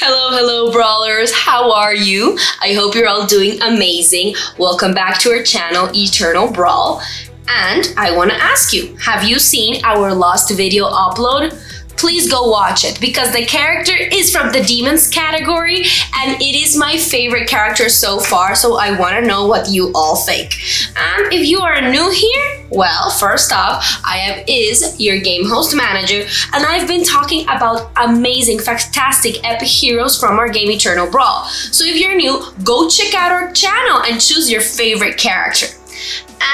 Hello, Brawlers. How are you? I hope you're all doing amazing. Welcome back to our channel, Eternal Brawl. And I want to ask you, have you seen our last video upload? Please go watch it because the character is from the Demons category and it is my favorite character so far, so I want to know what you all think. And if you are new here, well, first off, I am Iz, your game host manager, and I've been talking about amazing, fantastic, epic heroes from our game Eternal Brawl. So if you're new, go check out our channel and choose your favorite character.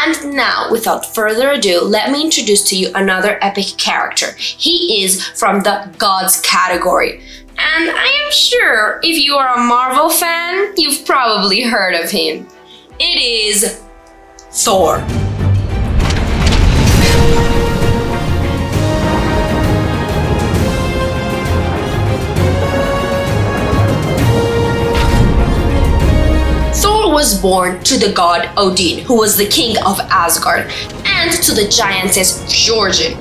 And now, without further ado, let me introduce to you another epic character. He is from the Gods category. And I am sure if you are a Marvel fan, you've probably heard of him. It is Thor. Was born to the god Odin, who was the king of Asgard, and to the giantess Jorgen.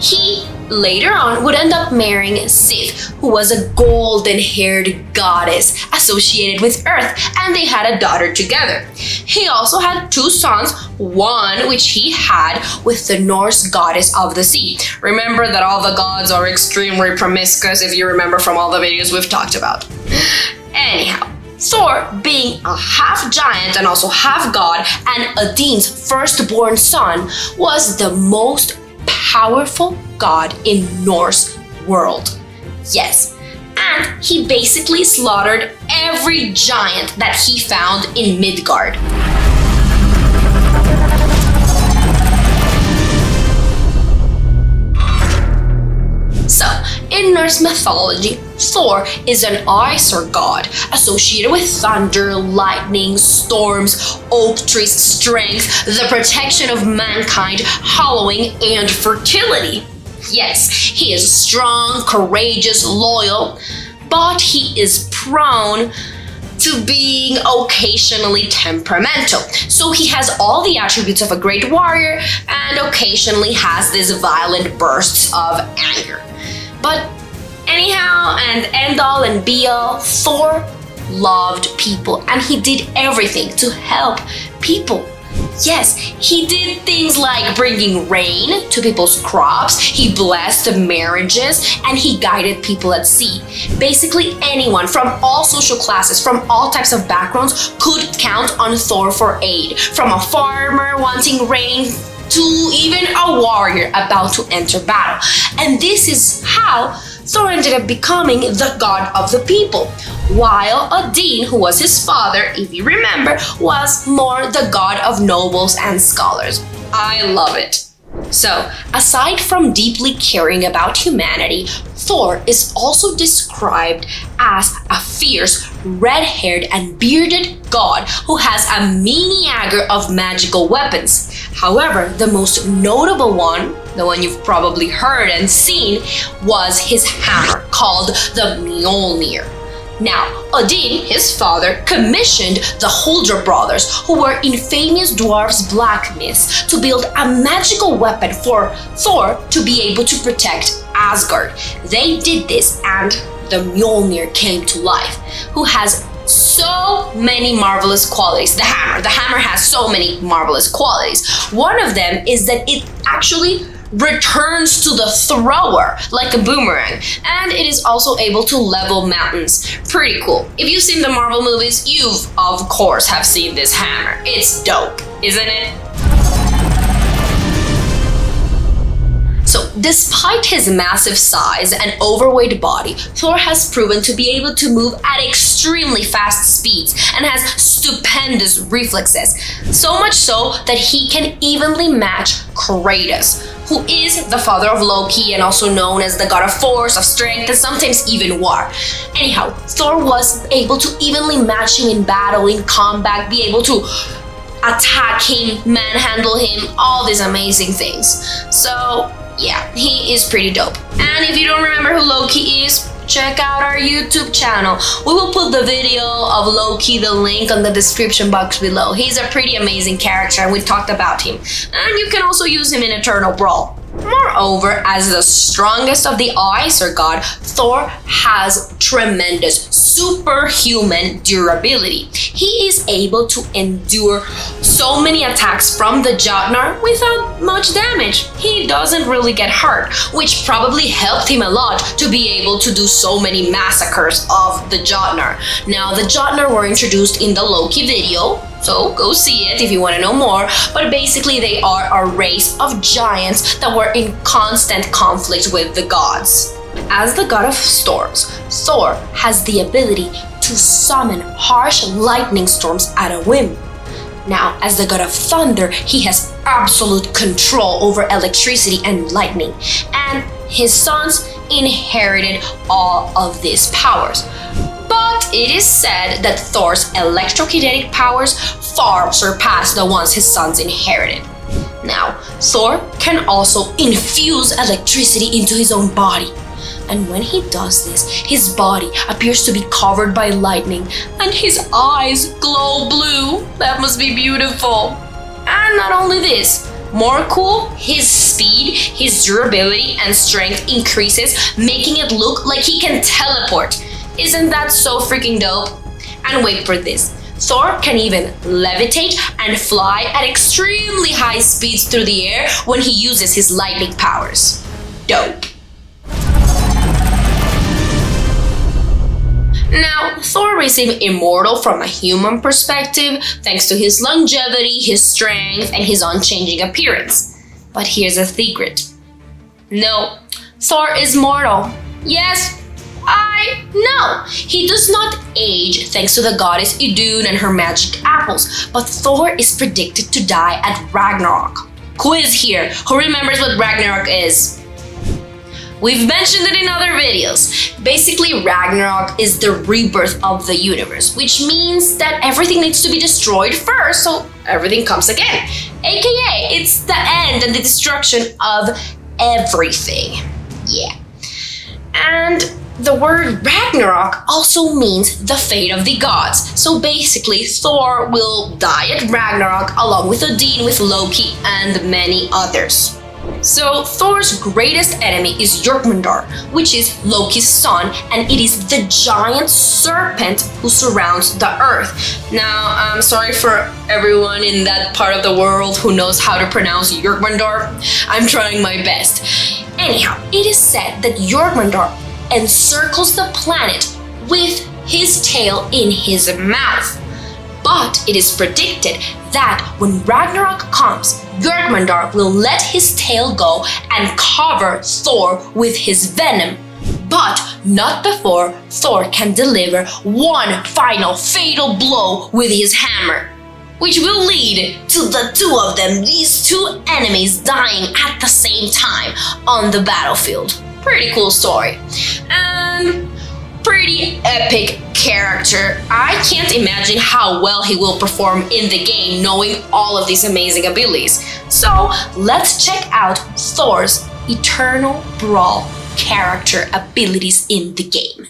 He later on would end up marrying Sif, who was a golden-haired goddess associated with Earth, and they had a daughter together. He also had two sons, one which he had with the Norse goddess of the sea. Remember that all the gods are extremely promiscuous, if you remember from all the videos we've talked about. Anyhow, Thor, being a half giant and also half god, and Odin's firstborn son, was the most powerful god in Norse world. Yes, and he basically slaughtered every giant that he found in Midgard. So, in Norse mythology, Thor is an Icer god associated with thunder, lightning, storms, oak trees, strength, the protection of mankind, hallowing, and fertility. Yes, he is strong, courageous, loyal, but he is prone to being occasionally temperamental. So he has all the attributes of a great warrior and occasionally has these violent bursts of anger. But anyhow, and end all and be all, Thor loved people and he did everything to help people. Yes, he did things like bringing rain to people's crops, he blessed marriages, and he guided people at sea. Basically anyone from all social classes, from all types of backgrounds could count on Thor for aid. From a farmer wanting rain to even a warrior about to enter battle. And this is how Thor ended up becoming the god of the people, while Odin, who was his father, if you remember, was more the god of nobles and scholars. I love it. So, aside from deeply caring about humanity, Thor is also described as a fierce, red-haired and bearded god who has a miniature of magical weapons. However, the most notable one, the one you've probably heard and seen, was his hammer, called the Mjolnir. Now, Odin, his father, commissioned the Huldra brothers, who were infamous dwarves blacksmiths, to build a magical weapon for Thor to be able to protect Asgard. They did this and the Mjolnir came to life, who has so many marvelous qualities. The hammer has so many marvelous qualities. One of them is that it actually returns to the thrower like a boomerang, and it is also able to level mountains. Pretty cool. If you've seen the Marvel movies, you've of course have seen this hammer. It's dope, isn't it? So, despite his massive size and overweight body, Thor has proven to be able to move at extremely fast speeds and has stupendous reflexes. So much so that he can evenly match Kratos, who is the father of Loki and also known as the god of force, of strength, and sometimes even war. Anyhow, Thor was able to evenly match him in battle, in combat, be able to attack him, manhandle him, all these amazing things. So, yeah, he is pretty dope. And if you don't remember who Loki is, check out our YouTube channel. We will put the video of Loki, the link on the description box below. He's a pretty amazing character and we talked about him. And you can also use him in Eternal Brawl. More Moreover, as the strongest of the Aesir god, Thor has tremendous superhuman durability. He is able to endure so many attacks from the Jotnar without much damage. He doesn't really get hurt, which probably helped him a lot to be able to do so many massacres of the Jotnar. Now, the Jotnar were introduced in the Loki video, so go see it if you want to know more, but basically they are a race of giants that were in constant conflict with the gods. As the god of storms, Thor has the ability to summon harsh lightning storms at a whim. Now, as the god of thunder, he has absolute control over electricity and lightning, and his sons inherited all of these powers. But it is said that Thor's electrokinetic powers far surpass the ones his sons inherited. Now, Thor can also infuse electricity into his own body. And when he does this, his body appears to be covered by lightning and his eyes glow blue. That must be beautiful. And not only this, more cool, his speed, his durability, and strength increases, making it look like he can teleport. Isn't that so freaking dope? And wait for this. Thor can even levitate and fly at extremely high speeds through the air when he uses his lightning powers. Dope. Now, Thor is immortal from a human perspective thanks to his longevity, his strength, and his unchanging appearance. But here's a secret. No, Thor is mortal. Yes, I know. He does not age thanks to the goddess Idun and her magic apples, but Thor is predicted to die at Ragnarok. Quiz here, who remembers what Ragnarok is? We've mentioned it in other videos. Basically, Ragnarok is the rebirth of the universe, which means that everything needs to be destroyed first, so everything comes again. AKA, it's the end and the destruction of everything. Yeah. And the word Ragnarok also means the fate of the gods. So basically, Thor will die at Ragnarok along with Odin, with Loki, and many others. So Thor's greatest enemy is Jormungandr, which is Loki's son, and it is the giant serpent who surrounds the earth. Now, I'm sorry for everyone in that part of the world who knows how to pronounce Jormungandr. I'm trying my best. Anyhow, it is said that Jormungandr encircles the planet with his tail in his mouth. But it is predicted that when Ragnarok comes, Jormungandr will let his tail go and cover Thor with his venom. But not before Thor can deliver one final fatal blow with his hammer, which will lead to the two of them, these two enemies, dying at the same time on the battlefield. Pretty cool story. And pretty epic character. I can't imagine how well he will perform in the game knowing all of these amazing abilities. So let's check out Thor's Eternal Brawl character abilities in the game.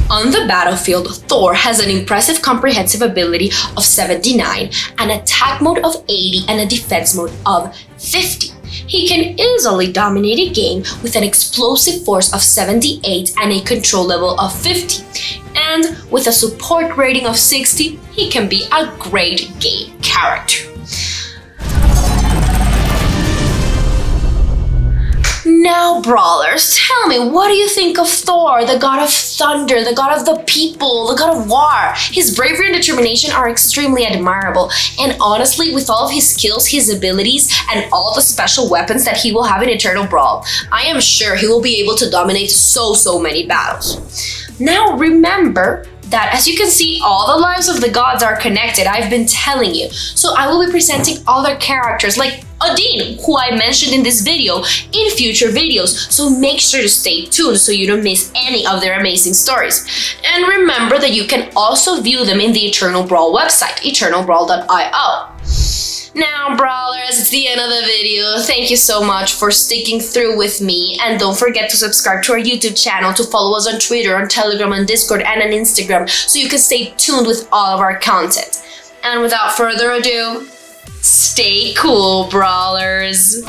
On the battlefield, Thor has an impressive comprehensive ability of 79, an attack mode of 80, and a defense mode of 50. He can easily dominate a game with an explosive force of 78 and a control level of 50. And with a support rating of 60, he can be a great game character. Now, Brawlers, tell me, what do you think of Thor, the god of thunder, the god of the people, the god of war? His bravery and determination are extremely admirable, and honestly, with all of his skills, his abilities, and all the special weapons that he will have in Eternal Brawl, I am sure he will be able to dominate so many battles. Now, remember that as you can see, all the lives of the gods are connected. I've been telling you. So I will be presenting other characters like Odin, who I mentioned in this video, in future videos. So make sure to stay tuned so you don't miss any of their amazing stories. And remember that you can also view them in the Eternal Brawl website, eternalbrawl.io. Now, Brawlers, it's the end of the video. Thank you so much for sticking through with me, and don't forget to subscribe to our YouTube channel, to follow us on Twitter, on Telegram, on Discord, and on Instagram, so you can stay tuned with all of our content. And without further ado, stay cool, Brawlers!